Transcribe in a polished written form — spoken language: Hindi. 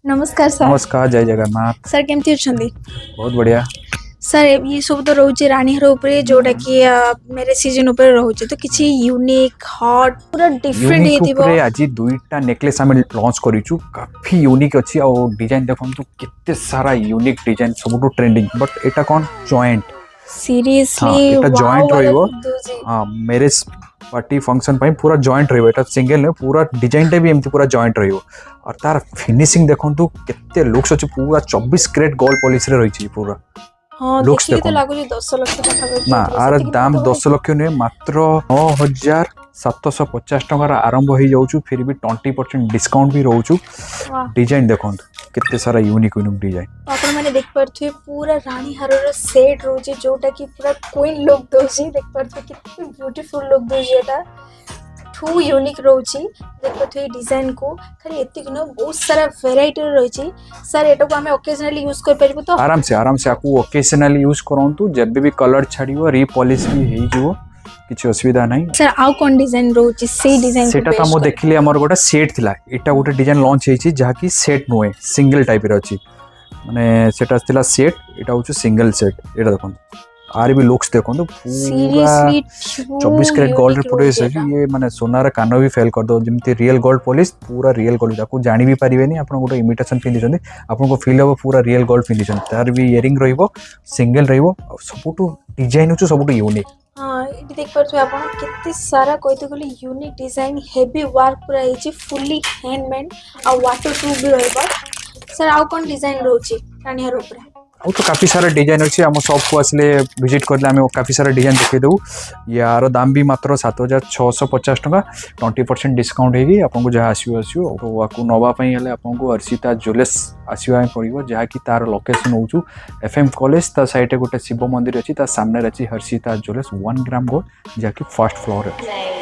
नमस्कार सर। नमस्कार, जय जगन्नाथ। सर केमती अछंदी? बहुत बढ़िया सर ये सब तो रोचे रानी हर ऊपर जोटा कि मेरे सीजन ऊपर रोचे तो किछि यूनिक हॉट पूरा डिफरेंट यूनिक हेतिबो। ऊपर आज दुईटा नेकलेस आम लॉन्च करिछु काफी यूनिक अच्छी और डिजाइन देखो केते सारा unique design सबुठु trending but Etah cone joint. हाँ सीरियसली एटा वाओ जॉइंट वाला रहिबो। दूजी। हाँ मैरिज पार्टी फंक्शन ପାଇଁ पूरा जॉइंट रहिबो। एटा सिंगल नै पूरा डिजाइन टा भी एमती पूरा जॉइंट रहिबो और तार फिनिशिंग देखंतु केते लुक्स अछि पूरा 24 कैरेट गोल्ड पॉलिश रे रहिछि पूरा। हाँ लुक्स देखि तो देखो लागु 10 लाख टका ना आर दाम 10 लाख नुहे मात्र 9750 टंकार आरंभ हो जाऊँ फिर भी 20% डिस्काउंट भी रोचु। डिजाइन देखो केते सारा यूनिक यूनिक डिजाइन आपण माने देख परथुए पूरा रानी हारर सेट रोजे जोटा कि पूरा क्वीन लुक दोजी देख परथुए कितनी beautiful look doji Etah to unique रोची देख परथुए डिजाइन को खाली एति न बहुत सारा वैरायटी रोची। सर एटा को हमें ओकेजनली यूज कर परबो तो आराम से आपको ओकेजनली यूज करंतु जब भी कलर छाड़ियो रीपॉलिश भी हे जिवो किछि असुविधा नहीं। सर आउ कोन डिजाइन रोची से डिजाइन सेटा त मो देखिले हमर गोटा सेट थिला एटा गोटे डिजाइन लॉन्च हेछि जहा कि सेट नुए सिंगल टाइप रे अछि माने सेटा थिला सेट एटा होछु सिंगल सेट। एटा देखो आर भी लुक्स देखो पूरा 24 कैरेट गोल्ड रे पूरे ये माने सोनार कानो भी फेल कर दो जमती रियल गोल्ड पॉलिश पूरा रियल गोल्ड आपको जानि भी परिबेनी आपन गोटे इमिटेशन पिंदिछन आपन को फील हो पूरा रियल गोल्ड पिंदिछन तार भी इयरिंग रहिबो सिंगल रहिबो सबुटू डिजाइन होछु सबुटू यूनिक। हाँ ये देख पारे आप कितने सारा कहते गले यूनिक डिजाइन हेवी वर्क पूरा है फुल्ली हैंडमेड और वाटर प्रूफ भी रहबा। सर आउ कोन डिजाइन रोची रानी हर ऊपर और तो काफी सारा डिजाइन अच्छी आम शॉप को आसले विजिट करले आम काफी सारा डिजाइन देखै देबू। यार दाम भी मात्र 7650 टका 20% डिस्काउंट होगी आपको जहाँ आसो तो आपको नवाई हेल्ले आपको हर्षिता ज्वेलर्स आसवाई पड़ो जहाँ कि तार लोकेशन हूँ FM कॉलेज ता साइड गोटे शिव मंदिर अच्छी सामने अच्छी हर्षिता ज्वेलर्स 1 ग्राम गोल्ड जहाँकि फर्स्ट फ्लोर है।